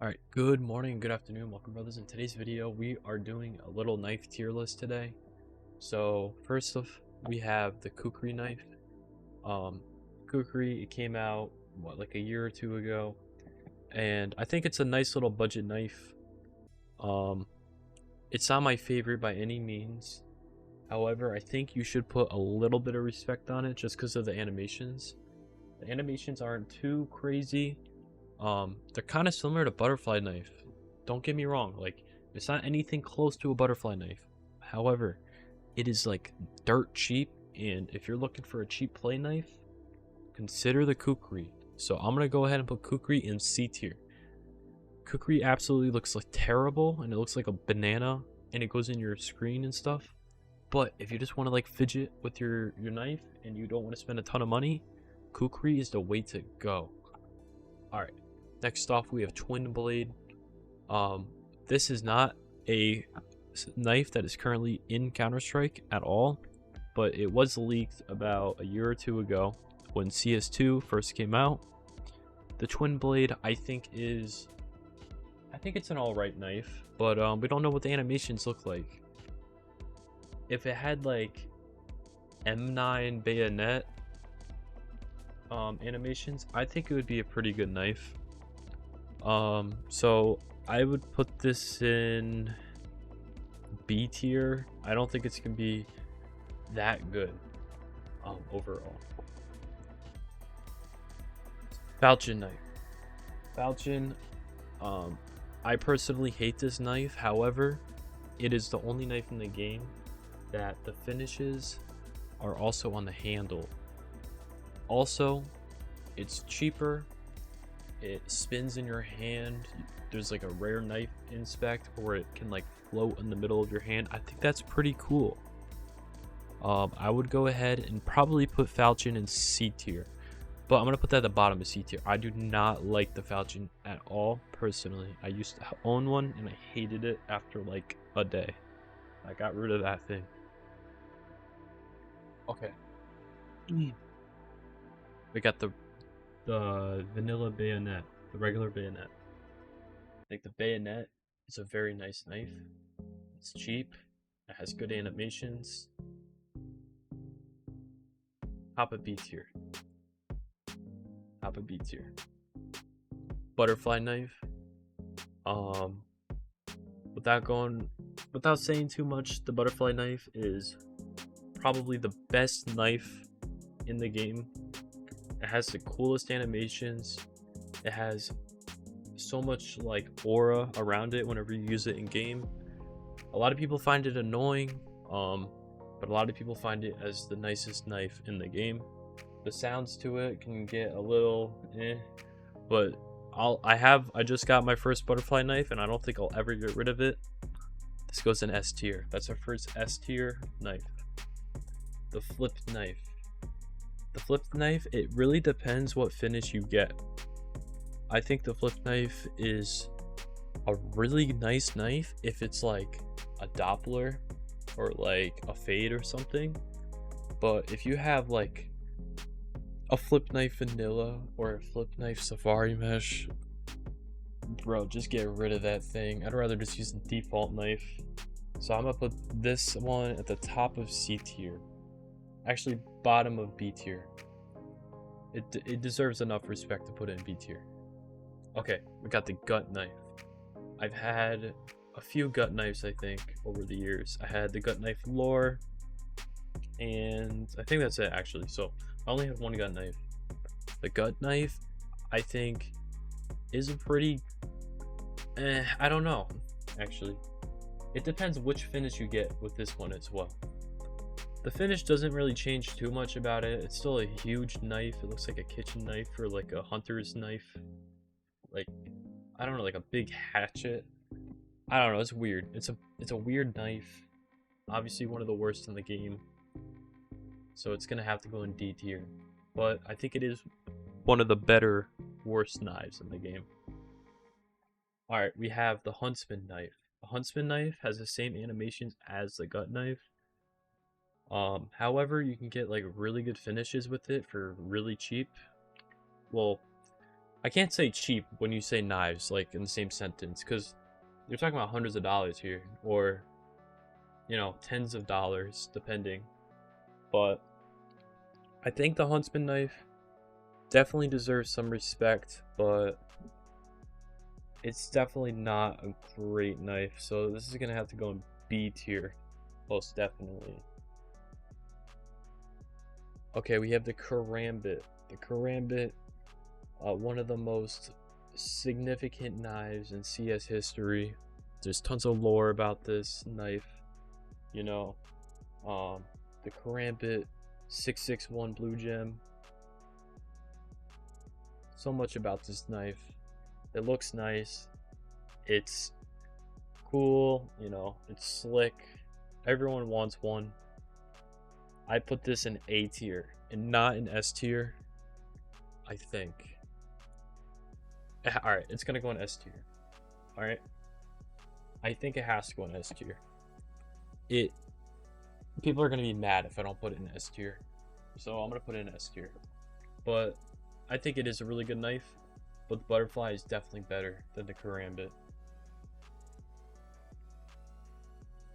Alright, good morning, good afternoon, welcome brothers. In today's video, we are doing a little knife tier list today. So, first off, we have the kukri knife. Kukri, it came out, like a year or two ago. And I think it's a nice little budget knife. It's not my favorite by any means. However, I think you should put a little bit of respect on it just because of the animations. The animations aren't too crazy. They're kind of similar to butterfly knife. Don't get me wrong, like it's not anything close to a butterfly knife. However, it is like dirt cheap, and if you're looking for a cheap play knife, consider the kukri. So I'm gonna go ahead and put kukri in C tier. Kukri absolutely looks like terrible, and it looks like a banana, and it goes in your screen and stuff. But if you just want to like fidget with your knife and you don't want to spend a ton of money, kukri is the way to go. All right. Next off, we have twin blade. This is not a knife that is currently in Counter-Strike at all, but it was leaked about a year or two ago when CS2 first came out. The twin blade, I think it's an alright knife, but we don't know what the animations look like. If it had like M9 Bayonet animations, I think it would be a pretty good knife. So I would put this in B tier. I don't think it's gonna be that good overall. Falchion knife. Falchion, I personally hate this knife. However, it is the only knife in the game that the finishes are also on the handle. Also, it's cheaper. It spins in your hand. There's like a rare knife inspect where it can like float in the middle of your hand. I think that's pretty cool. I would go ahead and probably put Falchion in C tier, but I'm gonna put that at the bottom of C tier. I do not like the Falchion at all personally. I used to own one and I hated it after like a day. I got rid of that thing. Okay. We got the vanilla bayonet, the regular bayonet. Like the bayonet is a very nice knife. It's cheap. It has good animations. Top of B tier. Top of B tier. Butterfly knife. Without saying too much, the butterfly knife is probably the best knife in the game. It has the coolest animations. It has so much like aura around it whenever you use it in game. A lot of people find it annoying, but a lot of people find it as the nicest knife in the game. The sounds to it can get a little but I just got my first butterfly knife and I don't think I'll ever get rid of it. This goes in S tier. That's our first S tier knife. The flipped knife. The flipped knife, it really depends what finish you get. I think the flipped knife is a really nice knife if it's like a Doppler or like a fade or something. But if you have like a flip knife vanilla or a flip knife safari mesh, bro, just get rid of that thing. I'd rather just use the default knife. So I'm gonna put this one at the top of C tier. Actually, bottom of B tier. It deserves enough respect to put it in B tier. Okay, we got the gut knife. I've had a few gut knives, I think, over the years. I had the gut knife lore, and I think that's it actually. So I only have one gut knife. The gut knife, I think, is a pretty I don't know, actually. It depends which finish you get with this one as well. The finish doesn't really change too much about it. It's still a huge knife. It looks like a kitchen knife or like a hunter's knife. Like, I don't know, like a big hatchet. I don't know, it's weird. It's a weird knife. Obviously one of the worst in the game. So it's gonna have to go in D tier. But I think it is one of the better, worst knives in the game. Alright, we have the huntsman knife. The huntsman knife has the same animations as the gut knife. However, you can get like really good finishes with it for really cheap. Well, I can't say cheap when you say knives, like, in the same sentence, because you're talking about hundreds of dollars here, or, you know, tens of dollars, depending. But I think the Huntsman knife definitely deserves some respect, but it's definitely not a great knife, so this is gonna have to go in B tier, most definitely. Okay, we have the Karambit. The Karambit, one of the most significant knives in CS history. There's tons of lore about this knife, you know. The Karambit 661 blue gem. So much about this knife. It looks nice. It's cool, you know, it's slick. Everyone wants one. I put this in A tier and not in S tier, I think. Alright, it's gonna go in S tier. Alright. I think it has to go in S tier. People are gonna be mad if I don't put it in S tier. So I'm gonna put it in S tier. But I think it is a really good knife. But the butterfly is definitely better than the Karambit.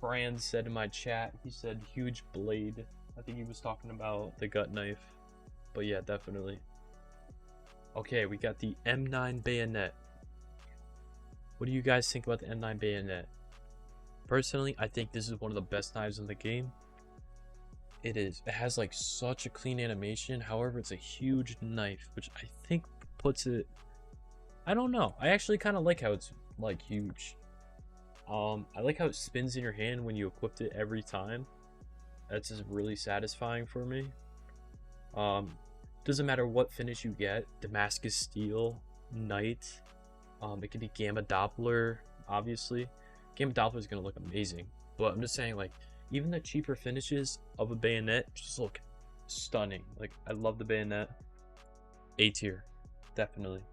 Fran said in my chat, he said huge blade. I think he was talking about the gut knife. But yeah, definitely. Okay, we got the M9 Bayonet. What do you guys think about the M9 Bayonet? Personally, I think this is one of the best knives in the game. It is. It has like such a clean animation. However, it's a huge knife, which I think puts it... I don't know. I actually kind of like how it's like huge. I like how it spins in your hand when you equip it every time. That's just really satisfying for me. Doesn't matter what finish you get. Damascus Steel, Night. It could be Gamma Doppler, obviously. Gamma Doppler is gonna look amazing. But I'm just saying, like, even the cheaper finishes of a Bayonet just look stunning. Like, I love the Bayonet. A tier, definitely.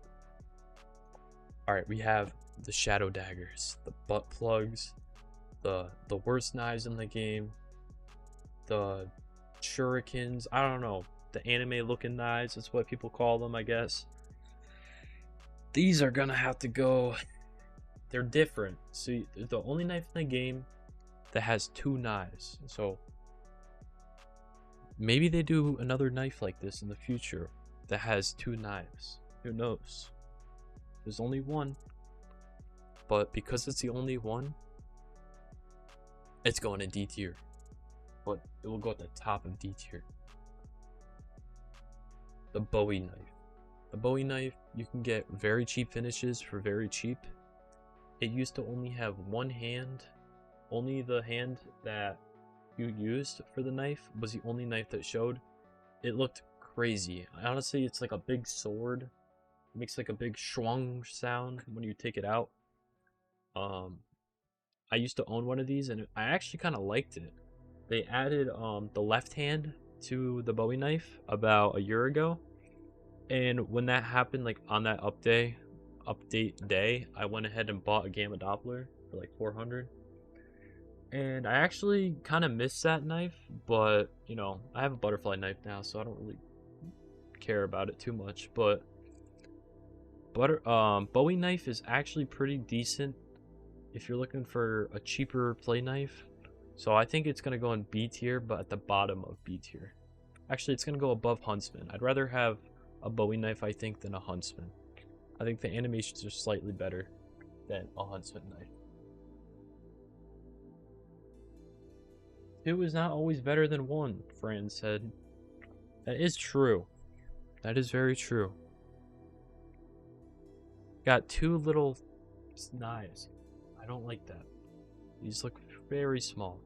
Alright, we have the Shadow Daggers, the butt plugs, the worst knives in the game, the shurikens, I don't know, the anime looking knives, that's what people call them, I guess. These are gonna have to go, they're different. So the only knife in the game that has two knives, so maybe they do another knife like this in the future that has two knives, who knows. There's only one, but because it's the only one, it's going in D tier, but it will go at the top of D tier. The Bowie knife. The Bowie knife, you can get very cheap finishes for very cheap. It used to only have one hand. Only the hand that you used for the knife was the only knife that showed. It looked crazy. Honestly, it's like a big sword. It makes like a big schwung sound when you take it out. I used to own one of these and I actually kind of liked it. They added the left hand to the Bowie knife about a year ago, and when that happened, like on that update day, I went ahead and bought a Gamma Doppler for like 400, and I actually kind of missed that knife, but you know, I have a butterfly knife now, so I don't really care about it too much. But Bowie knife is actually pretty decent if you're looking for a cheaper play knife. So I think it's gonna go in B tier, but at the bottom of B tier. Actually, it's gonna go above Huntsman. I'd rather have a Bowie knife, I think, than a Huntsman. I think the animations are slightly better than a Huntsman knife. Two is not always better than one, Fran said. That is true. That is very true. Got two little knives. I don't like that. These look very small.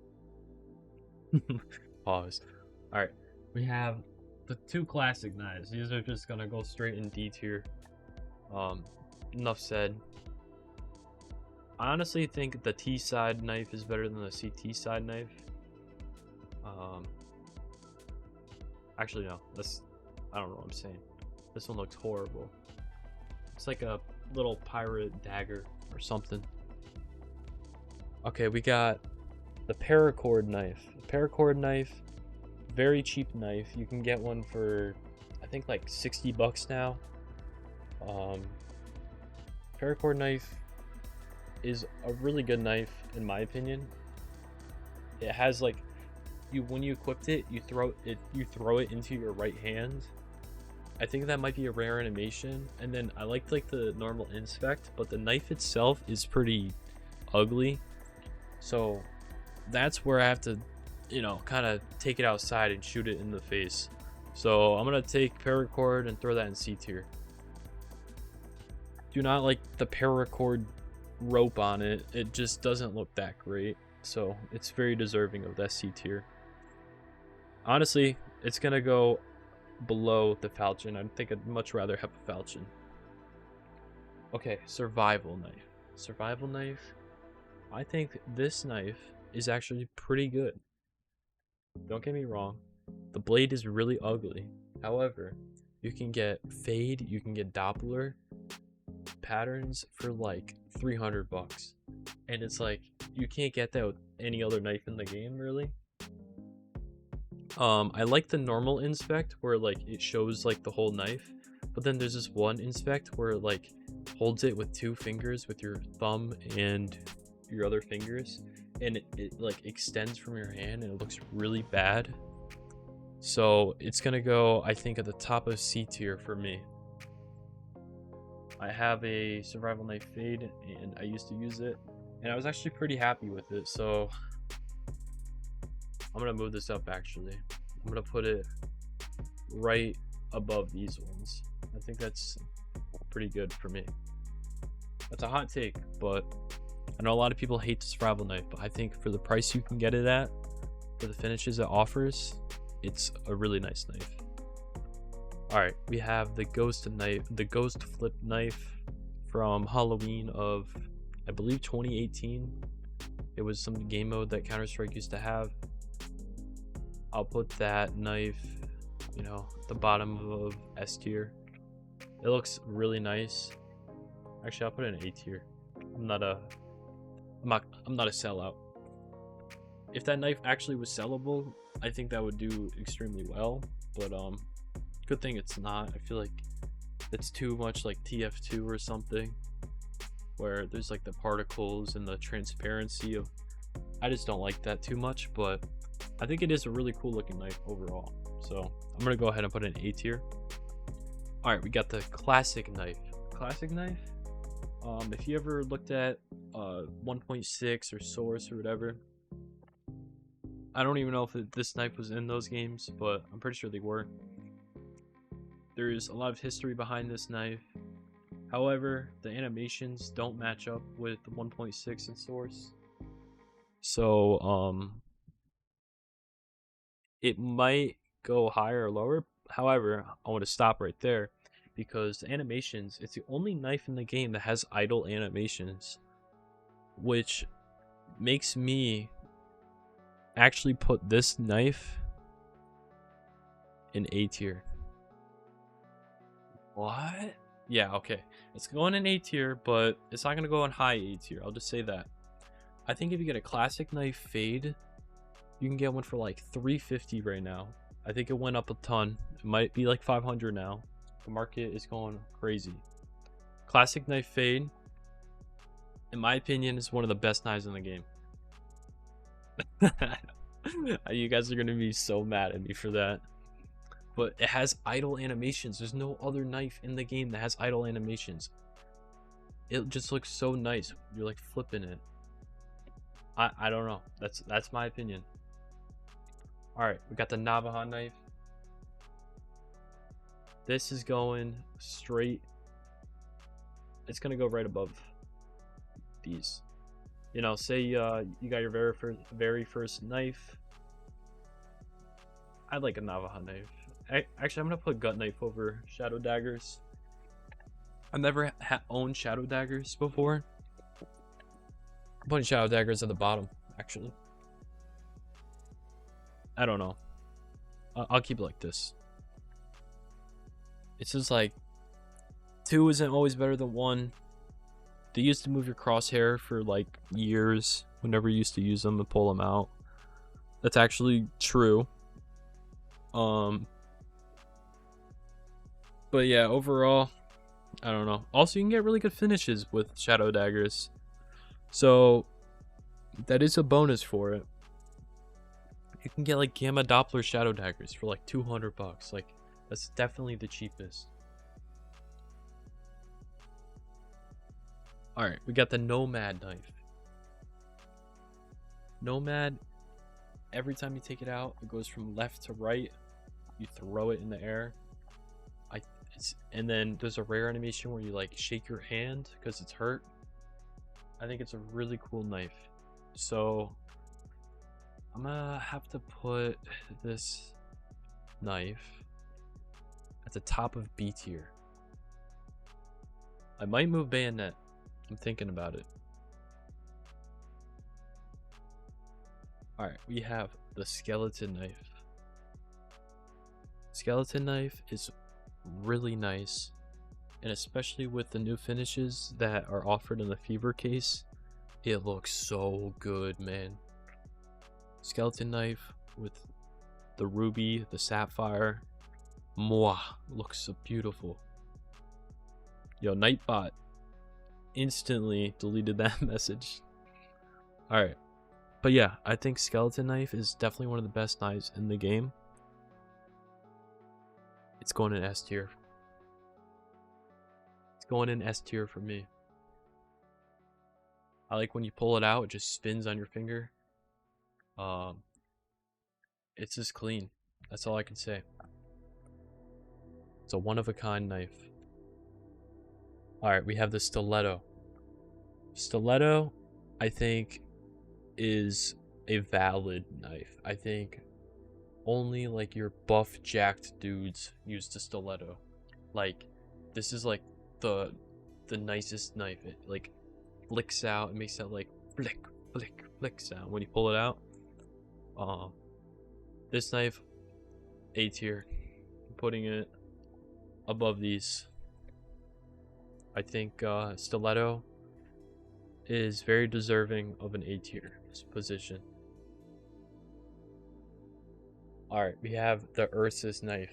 Pause. Alright, we have the two classic knives. These are just gonna go straight in D tier. Enough said. I honestly think the T side knife is better than the CT side knife. Actually no, I don't know what I'm saying. This one looks horrible. It's like a little pirate dagger or something. Okay, we got the Paracord knife. The Paracord knife, very cheap knife. You can get one for, I think, like 60 bucks now. Um, Paracord knife is a really good knife in my opinion. It has like when you equipped it, you throw it into your right hand. I think that might be a rare animation. And then I liked like the normal inspect, but the knife itself is pretty ugly. So that's where I have to, kind of take it outside and shoot it in the face. So I'm gonna take Paracord and throw that in C tier. Do not like the Paracord rope on it. It just doesn't look that great. So it's very deserving of that C tier. Honestly, it's gonna go below the falchion. I think I'd much rather have a falchion. Okay, survival knife. Survival knife. I think this knife is actually pretty good. Don't get me wrong. The blade is really ugly. However, you can get fade, you can get Doppler patterns for like 300 bucks. And it's like, you can't get that with any other knife in the game, really. I like the normal inspect where like it shows like the whole knife, but then there's this one inspect where it like holds it with 2 fingers with your thumb and your other fingers, and it like extends from your hand and it looks really bad. So it's gonna go, I think, at the top of C tier for me. I have a survival knife fade and I used to use it and I was actually pretty happy with it, so I'm gonna move this up. Actually, I'm gonna put it right above these ones. I think that's pretty good for me. That's a hot take, but I know a lot of people hate the survival knife, but I think for the price you can get it at, for the finishes it offers, it's a really nice knife. All right, we have the ghost flip knife from Halloween of, I believe, 2018. It was some game mode that Counter-Strike used to have. I'll put that knife, at the bottom of S tier. It looks really nice. Actually, I'll put it in A tier. I'm not a sellout. If that knife actually was sellable, I think that would do extremely well. But good thing it's not. I feel like it's too much like TF2 or something, where there's like the particles and the transparency of. I just don't like that too much, but I think it is a really cool looking knife overall. So I'm gonna go ahead and put it in A tier. All right, we got the classic knife. Classic knife. If you ever looked at 1.6 or Source or whatever, I don't even know if this knife was in those games, but I'm pretty sure they were. There's a lot of history behind this knife. However, the animations don't match up with 1.6 and Source. So, it might go higher or lower. However, I want to stop right there because the animations, it's the only knife in the game that has idle animations, which makes me actually put this knife in A tier. What? Yeah, okay. It's going in A tier, but it's not going to go in high A tier. I'll just say that. I think if you get a classic knife fade, you can get one for like $350 right now. I think it went up a ton. It might be like $500 now. The market is going crazy. Classic knife fade, in my opinion, is one of the best knives in the game. You guys are going to be so mad at me for that. But it has idle animations. There's no other knife in the game that has idle animations. It just looks so nice. You're like flipping it. I don't know. That's my opinion. All right, we got the Navajo knife. This is going straight. It's gonna go right above these. Say you got your very first knife. I like a Navajo knife. Actually, I'm gonna put gut knife over shadow daggers. I've never owned shadow daggers before. I'm putting shadow daggers at the bottom, actually. I don't know. I'll keep it like this. It's just like 2 isn't always better than 1. They used to move your crosshair for like years whenever you used to use them and pull them out. That's actually true. But yeah, overall, I don't know. Also, you can get really good finishes with shadow daggers, so that is a bonus for it. You can get like gamma Doppler shadow daggers for like 200 bucks. Like, that's definitely the cheapest. All right, we got the Nomad knife. Nomad, every time you take it out, it goes from left to right. You throw it in the air. And then there's a rare animation where you like shake your hand because it's hurt. I think it's a really cool knife. So I'm gonna have to put this knife at the top of B tier. I might move Bayonet. I'm thinking about it. Alright, we have the skeleton knife. Skeleton knife is really nice, and especially with the new finishes that are offered in the Fever case, it looks so good, man. Skeleton knife with the ruby, the sapphire, looks so beautiful. Yo, Nightbot instantly deleted that message. Alright, but yeah, I think skeleton knife is definitely one of the best knives in the game. It's going in S tier. It's going in S tier for me. I like when you pull it out, it just spins on your finger. It's just clean. That's all I can say. It's a one-of-a-kind knife. Alright, we have the stiletto. Stiletto, I think, is a valid knife. I think only like your buff jacked dudes use the stiletto. Like, this is like the nicest knife. It like flicks out. It makes that like flick flick flick sound when you pull it out. This knife, A tier. I'm putting it above these. I think stiletto is very deserving of an A tier position. Alright, we have the Ursus knife.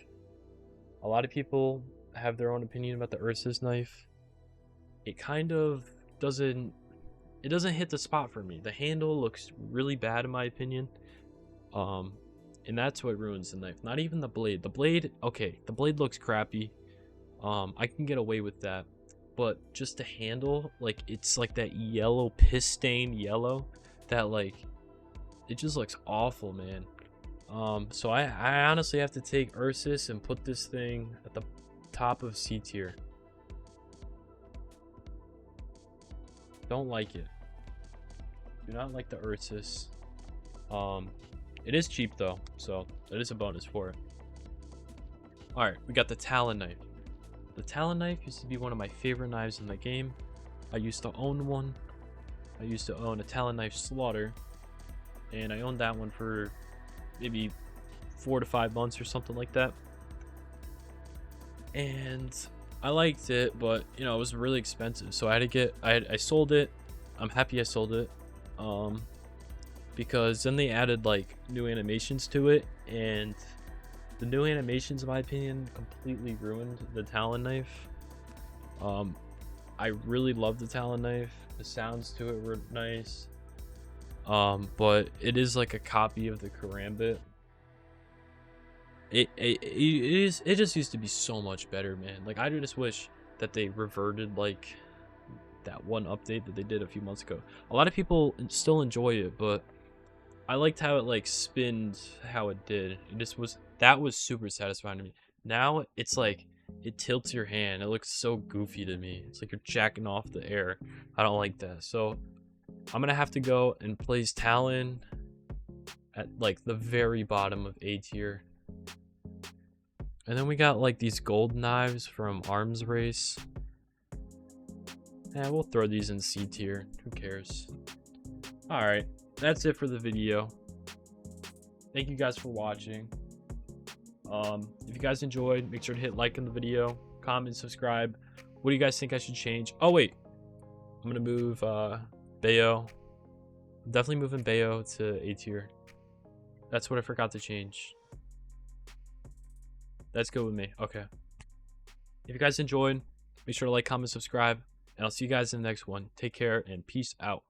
A lot of people have their own opinion about the Ursus knife. It kind of doesn't hit the spot for me. The handle looks really bad in my opinion. And that's what ruins the knife. Not even the blade. The blade, okay, the blade looks crappy. I can get away with that. But just the handle, like, it's like that yellow, piss stained yellow that, like, it just looks awful, man. So I honestly have to take Ursus and put this thing at the top of C tier. Don't like it. Do not like the Ursus. It is cheap though, so that is a bonus for it. Alright, we got the Talon knife. The Talon knife used to be one of my favorite knives in the game. I used to own one. I used to own a Talon knife Slaughter, and I owned that one for maybe 4 to 5 months or something like that. And I liked it, but you know, it was really expensive, so I had to get I sold it. I'm happy I sold it, because then they added like new animations to it, and the new animations, in my opinion, completely ruined the Talon knife. I really love the Talon knife. The sounds to it were nice, but it is like a copy of the Karambit. It just used to be so much better, man. Like, I just wish that they reverted like that one update that they did a few months ago. A lot of people still enjoy it, but I liked how it like spinned how it did. That was super satisfying to me. Now it's like it tilts your hand. It looks so goofy to me. It's like you're jacking off the air. I don't like that. So I'm gonna have to go and place Talon at like the very bottom of A tier. And then we got like these gold knives from Arms Race. Yeah, we'll throw these in C tier. Who cares? Alright, that's it for the video. Thank you guys for watching. If you guys enjoyed, make sure to hit like in the video, comment, subscribe. What do you guys think I should change? Oh wait, I'm gonna move Bayo. I'm definitely moving Bayo to A tier. That's what I forgot to change. That's good with me. Okay. If you guys enjoyed, Make sure to like, comment, subscribe, and I'll see you guys in the next one. Take care and peace out.